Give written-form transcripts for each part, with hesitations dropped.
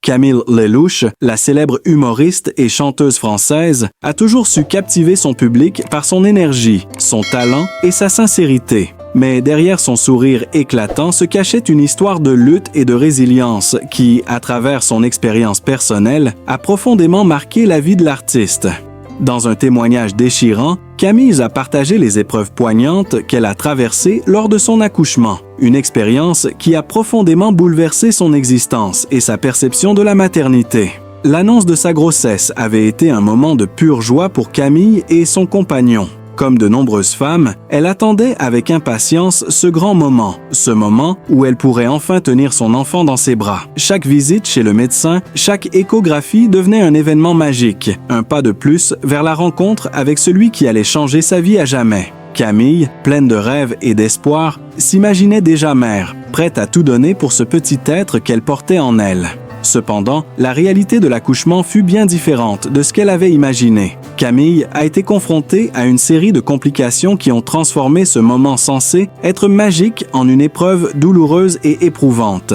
Camille Lelouch, la célèbre humoriste et chanteuse française, a toujours su captiver son public par son énergie, son talent et sa sincérité. Mais derrière son sourire éclatant se cachait une histoire de lutte et de résilience qui, à travers son expérience personnelle, a profondément marqué la vie de l'artiste. Dans un témoignage déchirant, Camille a partagé les épreuves poignantes qu'elle a traversées lors de son accouchement, une expérience qui a profondément bouleversé son existence et sa perception de la maternité. L'annonce de sa grossesse avait été un moment de pure joie pour Camille et son compagnon. Comme de nombreuses femmes, elle attendait avec impatience ce grand moment, ce moment où elle pourrait enfin tenir son enfant dans ses bras. Chaque visite chez le médecin, chaque échographie devenait un événement magique, un pas de plus vers la rencontre avec celui qui allait changer sa vie à jamais. Camille, pleine de rêves et d'espoir, s'imaginait déjà mère, prête à tout donner pour ce petit être qu'elle portait en elle. Cependant, la réalité de l'accouchement fut bien différente de ce qu'elle avait imaginé. Camille a été confrontée à une série de complications qui ont transformé ce moment censé être magique en une épreuve douloureuse et éprouvante.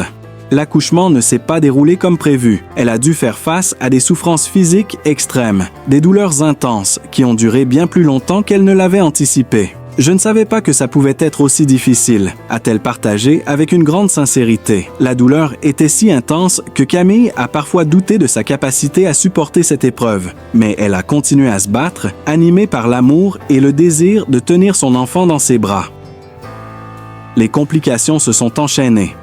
L'accouchement ne s'est pas déroulé comme prévu. Elle a dû faire face à des souffrances physiques extrêmes, des douleurs intenses qui ont duré bien plus longtemps qu'elle ne l'avait anticipé. « Je ne savais pas que ça pouvait être aussi difficile », a-t-elle partagé avec une grande sincérité. La douleur était si intense que Camille a parfois douté de sa capacité à supporter cette épreuve. Mais elle a continué à se battre, animée par l'amour et le désir de tenir son enfant dans ses bras. Les complications se sont enchaînées.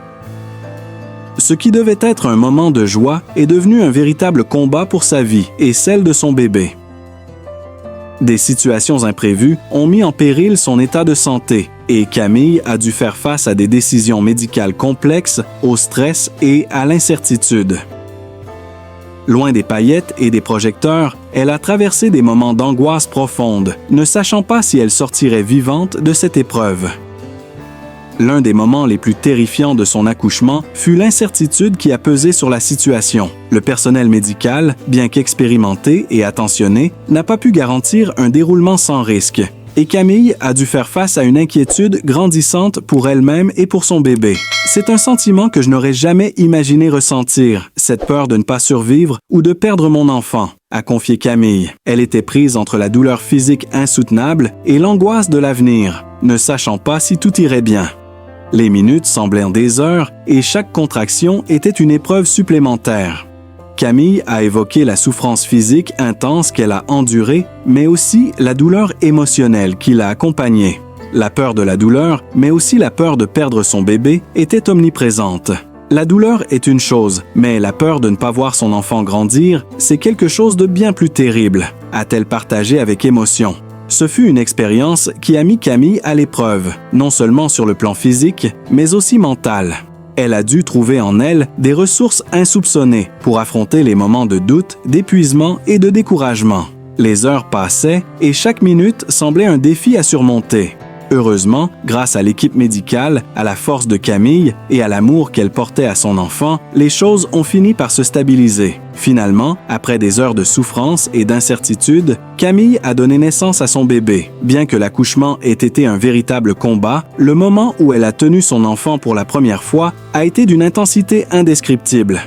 Ce qui devait être un moment de joie est devenu un véritable combat pour sa vie et celle de son bébé. Des situations imprévues ont mis en péril son état de santé et Camille a dû faire face à des décisions médicales complexes, au stress et à l'incertitude. Loin des paillettes et des projecteurs, elle a traversé des moments d'angoisse profonde, ne sachant pas si elle sortirait vivante de cette épreuve. L'un des moments les plus terrifiants de son accouchement fut l'incertitude qui a pesé sur la situation. Le personnel médical, bien qu'expérimenté et attentionné, n'a pas pu garantir un déroulement sans risque. Et Camille a dû faire face à une inquiétude grandissante pour elle-même et pour son bébé. C'est un sentiment que je n'aurais jamais imaginé ressentir, cette peur de ne pas survivre ou de perdre mon enfant, a confié Camille. Elle était prise entre la douleur physique insoutenable et l'angoisse de l'avenir, ne sachant pas si tout irait bien. Les minutes semblaient des heures et chaque contraction était une épreuve supplémentaire. Camille a évoqué la souffrance physique intense qu'elle a endurée, mais aussi la douleur émotionnelle qui l'a accompagnée. La peur de la douleur, mais aussi la peur de perdre son bébé, était omniprésente. La douleur est une chose, mais la peur de ne pas voir son enfant grandir, c'est quelque chose de bien plus terrible, a-t-elle partagé avec émotion. Ce fut une expérience qui a mis Camille à l'épreuve, non seulement sur le plan physique, mais aussi mental. Elle a dû trouver en elle des ressources insoupçonnées pour affronter les moments de doute, d'épuisement et de découragement. Les heures passaient et chaque minute semblait un défi à surmonter. Heureusement, grâce à l'équipe médicale, à la force de Camille et à l'amour qu'elle portait à son enfant, les choses ont fini par se stabiliser. Finalement, après des heures de souffrance et d'incertitude, Camille a donné naissance à son bébé. Bien que l'accouchement ait été un véritable combat, le moment où elle a tenu son enfant pour la première fois a été d'une intensité indescriptible.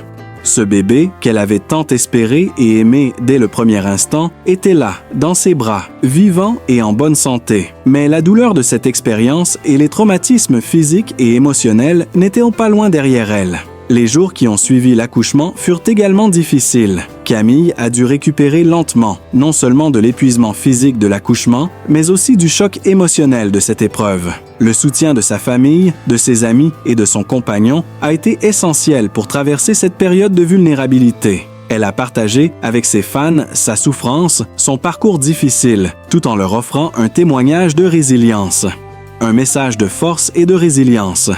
Ce bébé, qu'elle avait tant espéré et aimé dès le premier instant, était là, dans ses bras, vivant et en bonne santé. Mais la douleur de cette expérience et les traumatismes physiques et émotionnels n'étaient pas loin derrière elle. Les jours qui ont suivi l'accouchement furent également difficiles. Camille a dû récupérer lentement, non seulement de l'épuisement physique de l'accouchement, mais aussi du choc émotionnel de cette épreuve. Le soutien de sa famille, de ses amis et de son compagnon a été essentiel pour traverser cette période de vulnérabilité. Elle a partagé avec ses fans sa souffrance, son parcours difficile, tout en leur offrant un témoignage de résilience. Un message de force et de résilience.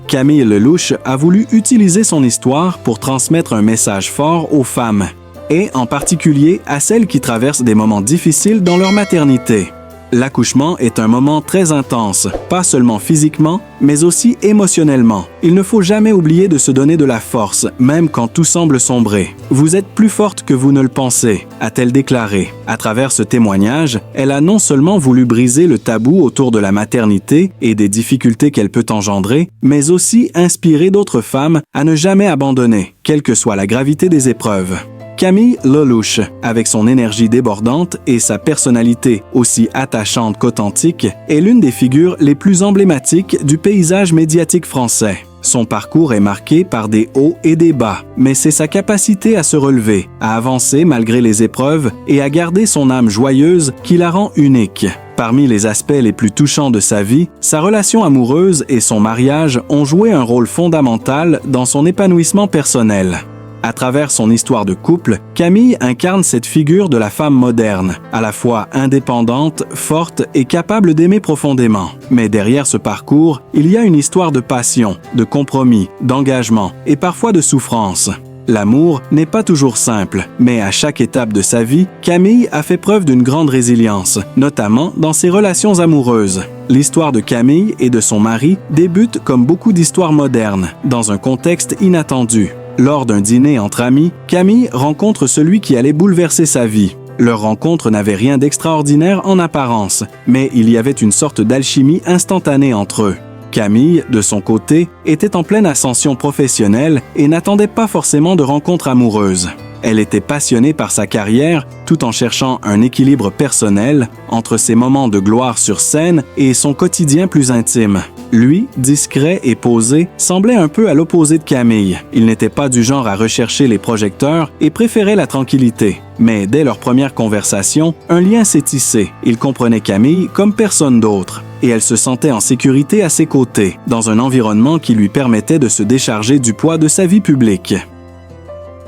Camille Lelouch a voulu utiliser son histoire pour transmettre un message fort aux femmes, et en particulier à celles qui traversent des moments difficiles dans leur maternité. L'accouchement est un moment très intense, pas seulement physiquement, mais aussi émotionnellement. Il ne faut jamais oublier de se donner de la force, même quand tout semble sombrer. « Vous êtes plus forte que vous ne le pensez », a-t-elle déclaré. À travers ce témoignage, elle a non seulement voulu briser le tabou autour de la maternité et des difficultés qu'elle peut engendrer, mais aussi inspirer d'autres femmes à ne jamais abandonner, quelle que soit la gravité des épreuves. Camille Lelouch, avec son énergie débordante et sa personnalité aussi attachante qu'authentique, est l'une des figures les plus emblématiques du paysage médiatique français. Son parcours est marqué par des hauts et des bas, mais c'est sa capacité à se relever, à avancer malgré les épreuves et à garder son âme joyeuse qui la rend unique. Parmi les aspects les plus touchants de sa vie, sa relation amoureuse et son mariage ont joué un rôle fondamental dans son épanouissement personnel. À travers son histoire de couple, Camille incarne cette figure de la femme moderne, à la fois indépendante, forte et capable d'aimer profondément. Mais derrière ce parcours, il y a une histoire de passion, de compromis, d'engagement et parfois de souffrance. L'amour n'est pas toujours simple, mais à chaque étape de sa vie, Camille a fait preuve d'une grande résilience, notamment dans ses relations amoureuses. L'histoire de Camille et de son mari débute comme beaucoup d'histoires modernes, dans un contexte inattendu. Lors d'un dîner entre amis, Camille rencontre celui qui allait bouleverser sa vie. Leur rencontre n'avait rien d'extraordinaire en apparence, mais il y avait une sorte d'alchimie instantanée entre eux. Camille, de son côté, était en pleine ascension professionnelle et n'attendait pas forcément de rencontre amoureuse. Elle était passionnée par sa carrière tout en cherchant un équilibre personnel entre ses moments de gloire sur scène et son quotidien plus intime. Lui, discret et posé, semblait un peu à l'opposé de Camille. Il n'était pas du genre à rechercher les projecteurs et préférait la tranquillité. Mais dès leur première conversation, un lien s'est tissé. Il comprenait Camille comme personne d'autre. Et elle se sentait en sécurité à ses côtés, dans un environnement qui lui permettait de se décharger du poids de sa vie publique.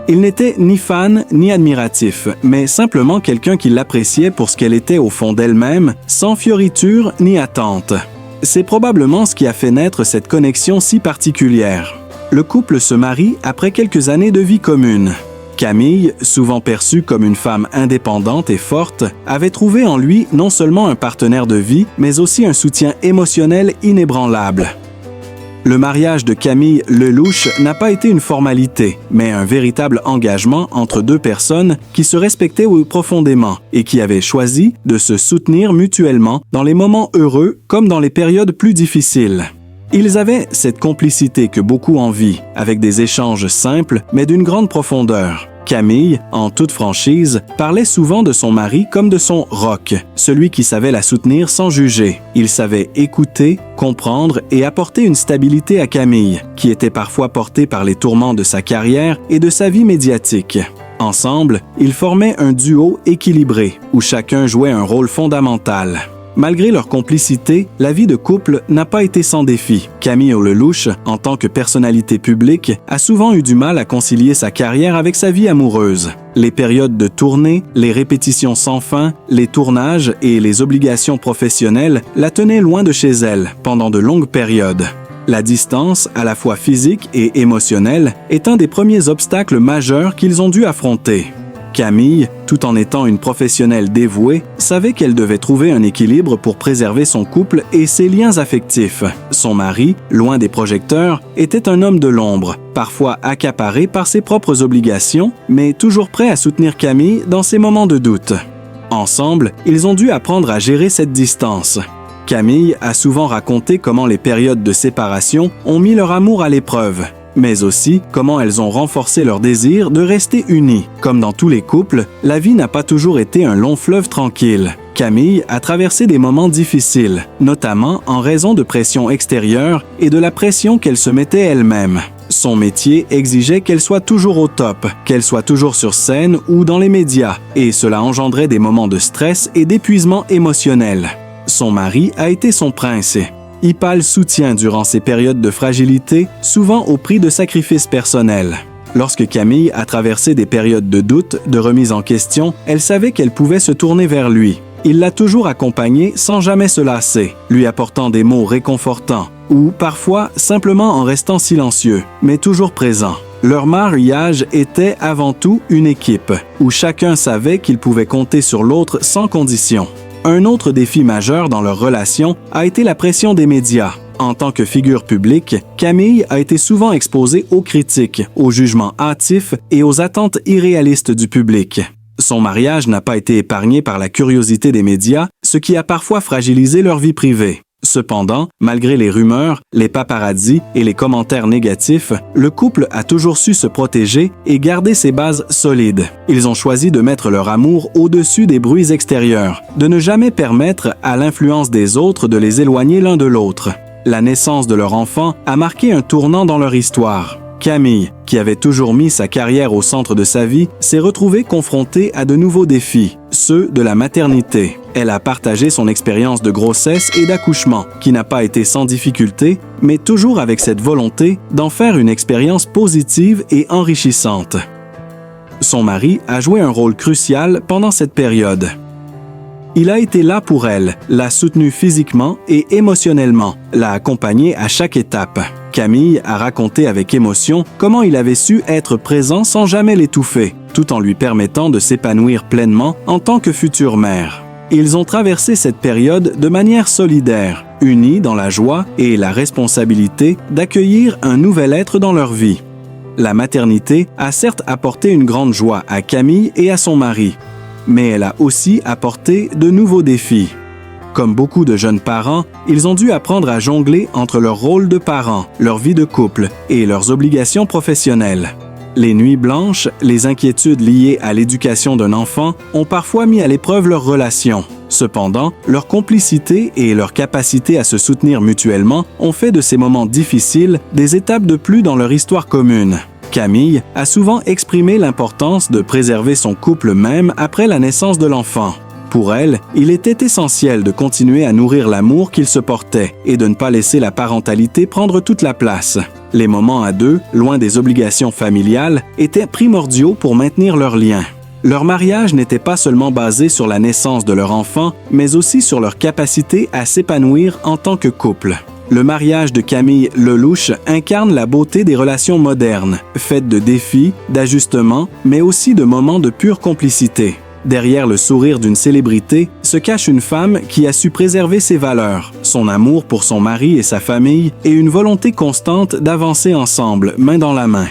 Il n'était ni fan ni admiratif, mais simplement quelqu'un qui l'appréciait pour ce qu'elle était au fond d'elle-même, sans fioriture ni attente. C'est probablement ce qui a fait naître cette connexion si particulière. Le couple se marie après quelques années de vie commune. Camille, souvent perçue comme une femme indépendante et forte, avait trouvé en lui non seulement un partenaire de vie, mais aussi un soutien émotionnel inébranlable. Le mariage de Camille Lelouch n'a pas été une formalité, mais un véritable engagement entre deux personnes qui se respectaient profondément et qui avaient choisi de se soutenir mutuellement dans les moments heureux comme dans les périodes plus difficiles. Ils avaient cette complicité que beaucoup envient, avec des échanges simples mais d'une grande profondeur. Camille, en toute franchise, parlait souvent de son mari comme de son rock, celui qui savait la soutenir sans juger. Il savait écouter, comprendre et apporter une stabilité à Camille, qui était parfois portée par les tourments de sa carrière et de sa vie médiatique. Ensemble, ils formaient un duo équilibré, où chacun jouait un rôle fondamental. Malgré leur complicité, la vie de couple n'a pas été sans défi. Camille Lelouch, en tant que personnalité publique, a souvent eu du mal à concilier sa carrière avec sa vie amoureuse. Les périodes de tournée, les répétitions sans fin, les tournages et les obligations professionnelles la tenaient loin de chez elle pendant de longues périodes. La distance, à la fois physique et émotionnelle, est un des premiers obstacles majeurs qu'ils ont dû affronter. Camille, tout en étant une professionnelle dévouée, savait qu'elle devait trouver un équilibre pour préserver son couple et ses liens affectifs. Son mari, loin des projecteurs, était un homme de l'ombre, parfois accaparé par ses propres obligations, mais toujours prêt à soutenir Camille dans ses moments de doute. Ensemble, ils ont dû apprendre à gérer cette distance. Camille a souvent raconté comment les périodes de séparation ont mis leur amour à l'épreuve, mais aussi comment elles ont renforcé leur désir de rester unis. Comme dans tous les couples, la vie n'a pas toujours été un long fleuve tranquille. Camille a traversé des moments difficiles, notamment en raison de pressions extérieures et de la pression qu'elle se mettait elle-même. Son métier exigeait qu'elle soit toujours au top, qu'elle soit toujours sur scène ou dans les médias, et cela engendrait des moments de stress et d'épuisement émotionnel. Son mari a été son prince. Il le soutien durant ces périodes de fragilité, souvent au prix de sacrifices personnels. Lorsque Camille a traversé des périodes de doute, de remise en question, elle savait qu'elle pouvait se tourner vers lui. Il l'a toujours accompagnée sans jamais se lasser, lui apportant des mots réconfortants, ou parfois simplement en restant silencieux, mais toujours présent. Leur mariage était avant tout une équipe, où chacun savait qu'il pouvait compter sur l'autre sans condition. Un autre défi majeur dans leur relation a été la pression des médias. En tant que figure publique, Camille a été souvent exposée aux critiques, aux jugements hâtifs et aux attentes irréalistes du public. Son mariage n'a pas été épargné par la curiosité des médias, ce qui a parfois fragilisé leur vie privée. Cependant, malgré les rumeurs, les paparazzis et les commentaires négatifs, le couple a toujours su se protéger et garder ses bases solides. Ils ont choisi de mettre leur amour au-dessus des bruits extérieurs, de ne jamais permettre à l'influence des autres de les éloigner l'un de l'autre. La naissance de leur enfant a marqué un tournant dans leur histoire. Camille, qui avait toujours mis sa carrière au centre de sa vie, s'est retrouvée confrontée à de nouveaux défis, ceux de la maternité. Elle a partagé son expérience de grossesse et d'accouchement, qui n'a pas été sans difficulté, mais toujours avec cette volonté d'en faire une expérience positive et enrichissante. Son mari a joué un rôle crucial pendant cette période. Il a été là pour elle, l'a soutenue physiquement et émotionnellement, l'a accompagnée à chaque étape. Camille a raconté avec émotion comment il avait su être présent sans jamais l'étouffer, tout en lui permettant de s'épanouir pleinement en tant que future mère. Ils ont traversé cette période de manière solidaire, unis dans la joie et la responsabilité d'accueillir un nouvel être dans leur vie. La maternité a certes apporté une grande joie à Camille et à son mari, mais elle a aussi apporté de nouveaux défis. Comme beaucoup de jeunes parents, ils ont dû apprendre à jongler entre leur rôle de parents, leur vie de couple et leurs obligations professionnelles. Les nuits blanches, les inquiétudes liées à l'éducation d'un enfant ont parfois mis à l'épreuve leur relation. Cependant, leur complicité et leur capacité à se soutenir mutuellement ont fait de ces moments difficiles des étapes de plus dans leur histoire commune. Camille a souvent exprimé l'importance de préserver son couple même après la naissance de l'enfant. Pour elle, il était essentiel de continuer à nourrir l'amour qu'ils se portaient et de ne pas laisser la parentalité prendre toute la place. Les moments à deux, loin des obligations familiales, étaient primordiaux pour maintenir leur lien. Leur mariage n'était pas seulement basé sur la naissance de leur enfant, mais aussi sur leur capacité à s'épanouir en tant que couple. Le mariage de Camille Lelouch incarne la beauté des relations modernes, faites de défis, d'ajustements, mais aussi de moments de pure complicité. Derrière le sourire d'une célébrité se cache une femme qui a su préserver ses valeurs, son amour pour son mari et sa famille et une volonté constante d'avancer ensemble, main dans la main.